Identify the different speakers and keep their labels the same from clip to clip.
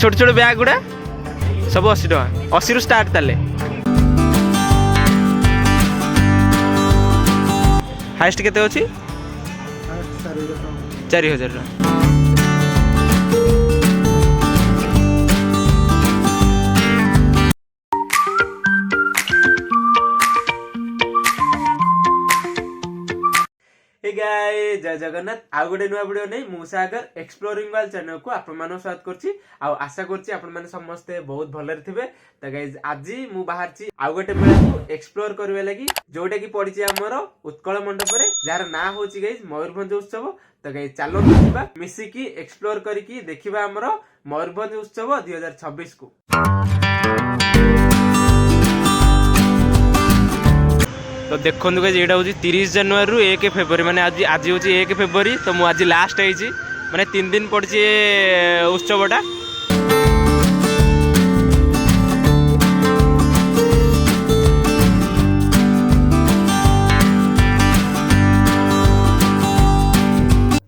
Speaker 1: छोट छोट बैग गुड़ा सब 80 टका 80 रु स्टार्ट ताले हाईएस्ट केते अछि 4000 टका। गाइस जय जगन्नाथ आउ गोटे नुआ वीडियो नहीं मु सागर एक्सप्लोरिंग वर्ल्ड चैनल को आपण मानक स्वागत करछि आ आशा करछि आपण माने समस्ते बहुत भलरे थिबे। त गाइस आज मु बाहरछि आउ गोटे मेला को एक्सप्लोर करबे लागि जोटा की पड़िछि हमर उत्कल मंडप रे जार ना होछि गाइस मयूरभंज उत्सव। त गाइस चलो देखिबा मिसी की एक्सप्लोर करिकी देखिबा हमर मयूरभंज उत्सव 2026 को। तो देखो यहाँ हूँ 30 जनवरी रु 1 फेब्रुआरी माने आज हूँ 1 फेब्रुआरी तो मुझे आज लास्ट है माने 3 दिन पड़ी उत्सवटा।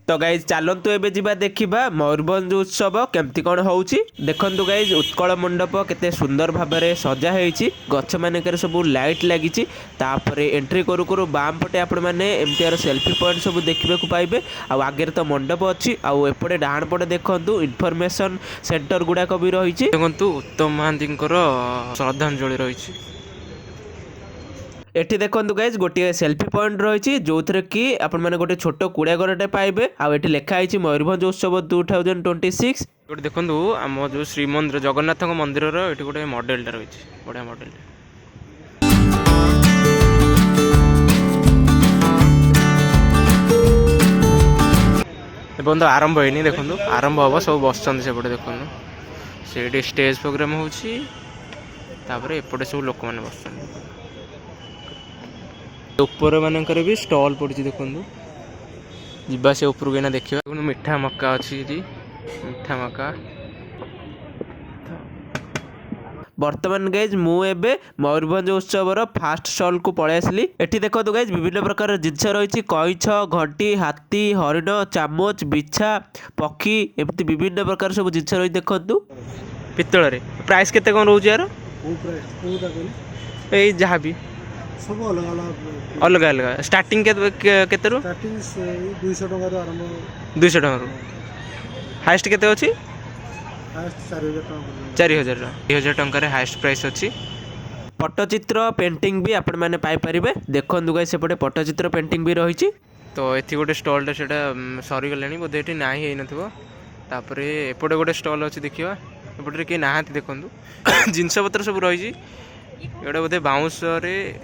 Speaker 1: तो गाइज चलतु एबे जिबा देखिबा मयूरभंज उत्सव केमती कौन होउची। देखंतु गाइज उत्कल मंडप केते सुंदर भाबरे सजा हेइची गछ मानेकर सब लाइट लागिची तापरे एंट्री करू करू बाम पटे आपण माने एमटीआर सेल्फी पॉइंट सब देखिबे को पाइबे। आ आगे तो मंडप अछि आ एपटे डाहाण पटे देखंतु इन्फॉर्मेशन सेंटर गुडा को भी रहिची। देखंतु उत्तम महांतींकर श्रद्धांजलि रहिची। एठी देखंतु गाइज गोटे सेल्फी पॉइंट रही जो थे कि आपण मैंने गोटे छोट कुड़िया घरटे पाइबे। आठी लिखाई मयूरभंज उत्सव 2026। गोटे देखंतु आम जो श्रीमंदिर जगन्नाथ मंदिर ये गोटे मॉडलटा रही बढ़िया मॉडल। बंद आरंभ होनी देखो आरंभ हम सब बसते सेपटे देखो से स्टेज प्रोग्राम होपटे सब लोक मैंने बस ऊपर मानकर भी स्टॉल पड़ी देखो जीवा से ऊपर को देखा मिठा मक्का अच्छी मिठा मक्का। बर्तमान गाइज मुझे मयूरभंज उत्सवर फास्ट स्टॉल को पलि आसली। एठी देखो गाइज विभिन्न प्रकार जिनस रही कईछ घंटी हाथी हरिण चामच बिछा पक्षी एमती विभिन्न प्रकार सब जिनस रही देखु पितल रे। प्राइस केते कौन रोज यार ए जहाँ भी
Speaker 2: सब अलग
Speaker 1: अलग अलग स्टार्टिंग केते रु
Speaker 2: 200 टका रो आरंभ
Speaker 1: 200 टका रु हाईएस्ट केते अछि
Speaker 2: हाईएस्ट 4000 टका
Speaker 1: 4000 टका रे हाईएस्ट प्राइस अछि। पट्टचित्र पेंटिंग भी आपण माने पाई परिबे। देखंतु गाइस सेपटे पट्टचित्र पेंटिंग भी रहिछि। तो एथि गोटे स्टॉल सेटा सरी गलेनी बोधे एठी नाही हेइ नथिबो। तापरे एपटे गोटे स्टॉल अछि देखिबा एपटे के नाहांती देखंतु जिंस पत्र सब रहिछि एटा बोधे बाउंस रे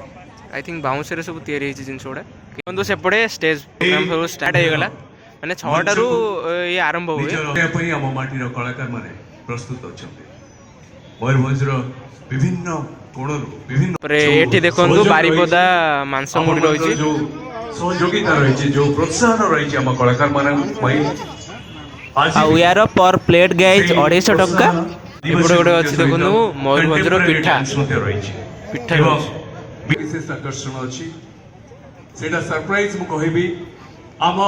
Speaker 1: आई थिंक बाउंस रे सब तैयारी होइछि जिंस गुडा। देखंतु सेपटे स्टेज प्रोग्राम सब स्टार्ट हो गला माने 6टा रु ये आरंभ हुए
Speaker 3: पई हम माटीर कलाकार माने प्रस्तुत अछंती मयूरभंज रो विभिन्न कोणरु विभिन्न
Speaker 1: पर एठी देखंतु बारीपदा मांस मुडी रहिछि
Speaker 3: जो सहयोगिता रहिछि जो प्रोत्साहन रहिछि हम कलाकार माने
Speaker 1: आ यार पर प्लेट गाइज 250 टका। एपटे गोटे अच्छी देखो मयूरभंज पिठा पिठा
Speaker 3: विशेष आकर्षण अच्छी सेटा सरप्राइज मु कहबी आम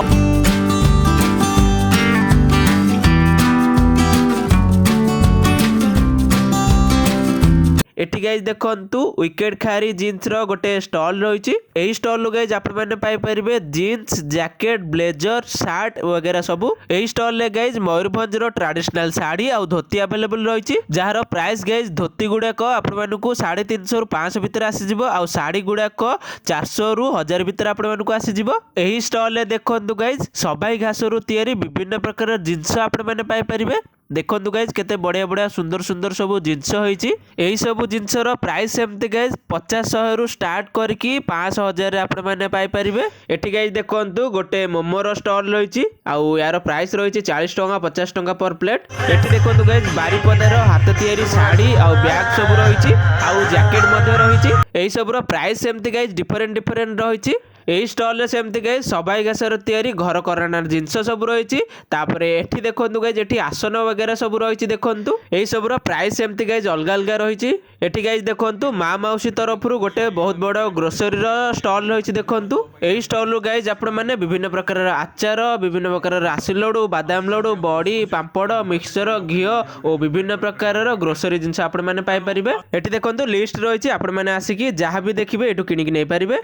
Speaker 1: एटी गाइज देखंतु विकेट खारी जीन्स रो गोटे स्टॉल रही। एही स्टॉल गाइज आपण माने पाई परिबे जीन्स जैकेट ब्लेजर शर्ट वगैरह सब। एही स्टॉल ले गाइज मयूरभंज रो ट्रेडिशनल साड़ी आ धोती अवेलेबल रही जार प्राइस गाइज धोती गुड़ाक आपण मानकु 350 रु 500 भितर आसी जिवो आ साड़ी गुड़ाक 400 रु 1000 भितर आपण मानकु आसी जिवो। एही स्टॉल ले देखंतु गाइज सबाई घास रु तयारी विभिन्न प्रकार जिंस आपण माने पाई परिबे। देखंतु गाइज केते बढ़िया बढ़िया सुंदर सुंदर सब जिनस होइछि। एही सब जिनसर प्राइस एमती गाइज 50-100 रु स्टार्ट करके 500-1000 आपण माने पाई परिबे। एठी गाइज देखंतु गोटे मोमोर स्टॉल रहिछि आउ यार प्राइस रहिछि 40 टका 50 टका पर प्लेट। एठी देखंतु गाइज बारीपदार हाथ तयारी साड़ी आउ बैग सब रहिछि आउ जैकेट मध्ये रहिछि। एही सबरो प्राइस एमती गाइज डिफरेंट रहिछि। यही स्टॉल सेमती गाइज सबाई घासर तैयारी घर करानार जिनस सब रही। तापरे एठी देखंतु गाइज एठी आसन वगैरह सब रही देखु यही सब प्राइस एमती गाइज अलग अलग रही। एटी गाइज देखु माँ मौसी तरफ गोटे बहुत बड़ ग्रोसरी स्टॉल रही देखु। यही स्टॉल गाइज आपण मैंने विभिन्न प्रकार आचार विभिन्न प्रकार राशि लडू बादाम लडू बड़ी पांपड़ मिक्सचर घी और विभिन्न प्रकार ग्रोसरी जिनस आपण मैंने पाइपर। एटी देखु लिस्ट रही आपण मैंने आसिकी जहाँ भी देखिए एटू किनिक नहीं पारे।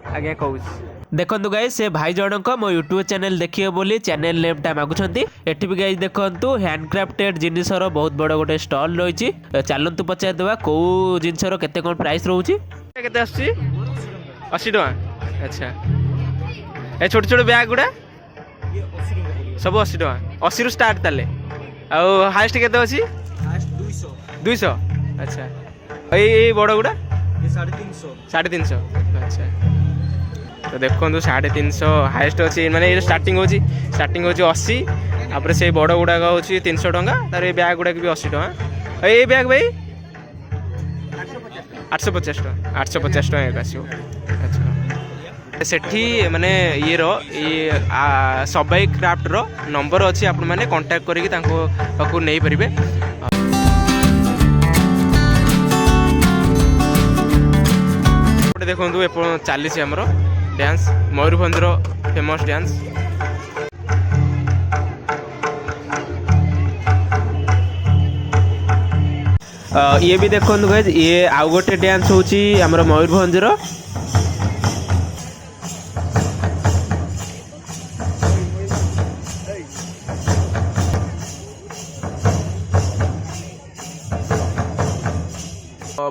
Speaker 1: आज्ञा कहूँ देखो गाइज से भाई जनक मो यूट्यूब चैनल देखिए बोली चैनल नेमटा मागुंट। एटी भी गाइज देखु हैंडक्राफ्टेड जिनसर बहुत बड़ गोटे स्टॉल रही। चलतु पचारदे कौ जिनसर केते कौन प्राइस रोचे केते 80 टका। अच्छा ए छोट छोट बैग गुड़ा सब 80 टका 80 रु स्टार्ट ताले आउ हाईएस्ट केते अछि 200। अच्छा ए बड़ गुड़ा 350। अच्छा तो देखो 350 हाईएस्ट अच्छी माने स्टार्टिंग होची 80 तापर से बड़ गुड़ाक हूँ 300 टका तार ये बैग गुड़ाक भी 80 टका। ये बैग भाई 850 टका 850 टका एक आसो। अच्छा सेठी माने ये रो ये सबाई क्राफ्ट रो नंबर अच्छी आपण माने कांटेक्ट करिक तांको पाखु नै परिबे। देखो ए चली आमर डांस मयूरभंज फेमस डांस। ये भी देखो गाइज ये आउ गोटे डांस होची आमर मयूरभंज रो।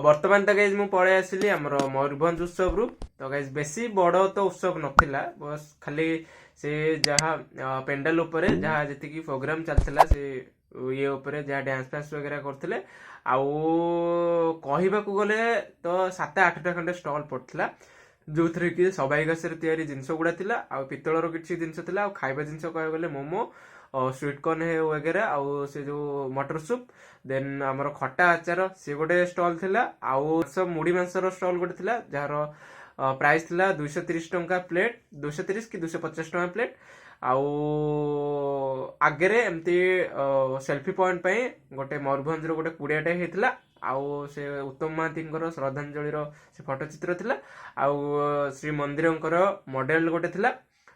Speaker 1: बर्तमान तो गाइज मुझे पड़े आसली आमर मयूरभंज उत्सव रु। तो गाइज बेसी बड़ तो उत्सव नथिला बस खाली से जहाँ पेंडाल उपरे जहाँ जी प्रोग्राम चलता से ये उपरे जहाँ डांस फांस वगैरह करते आउ कहवाक गले तो 7-8 टा खंडे स्टॉल पड़ता जो थे कि सबाई गछ या जिनस गुड़ा थी आ पितलर किसी जिनस आ खाଇବା जिनस कह गले मोमो स्वीट कॉर्न है वगैरह आउ से जो मटर सूप देन आमर खटा आचार सी गोटे स्टॉल थिला आउ सब मुड़ी मांसर स्टॉल गोटे थिला जार प्राइस थिला 230 टंका प्लेट 230 कि 250 टंका प्लेट आउ आगे एमती सेल्फी पॉइंट पे गोटे मयूरभंज गोटे कुड़ियाटे होता आउ से उत्तम महांती श्रद्धांजलि से फोटोचित्र थिला आउ श्री मंदिर मॉडल गोटे थिला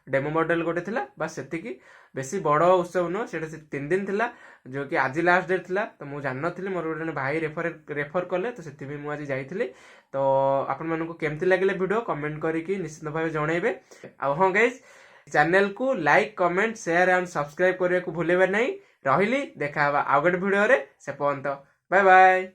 Speaker 1: डेमो मॉडल गोटे थिला बस सेतिकी बेसी बड़ उत्सव नुह से 3 दिन थिला जो कि आज लास्ट डेट थिला। तो मुझे जान नी मोर गोटे भाई रेफर कले तो से मुझे जाइली। तो आपण मानक केमती लगे वीडियो कमेंट करके निश्चित भाव जनइबे। हाँ गाइज चैनल को like comment share and subscribe करने को भूलेबे नहीं। रही देखा आउ गोटे वीडियो से पर्यंत बाय बाय।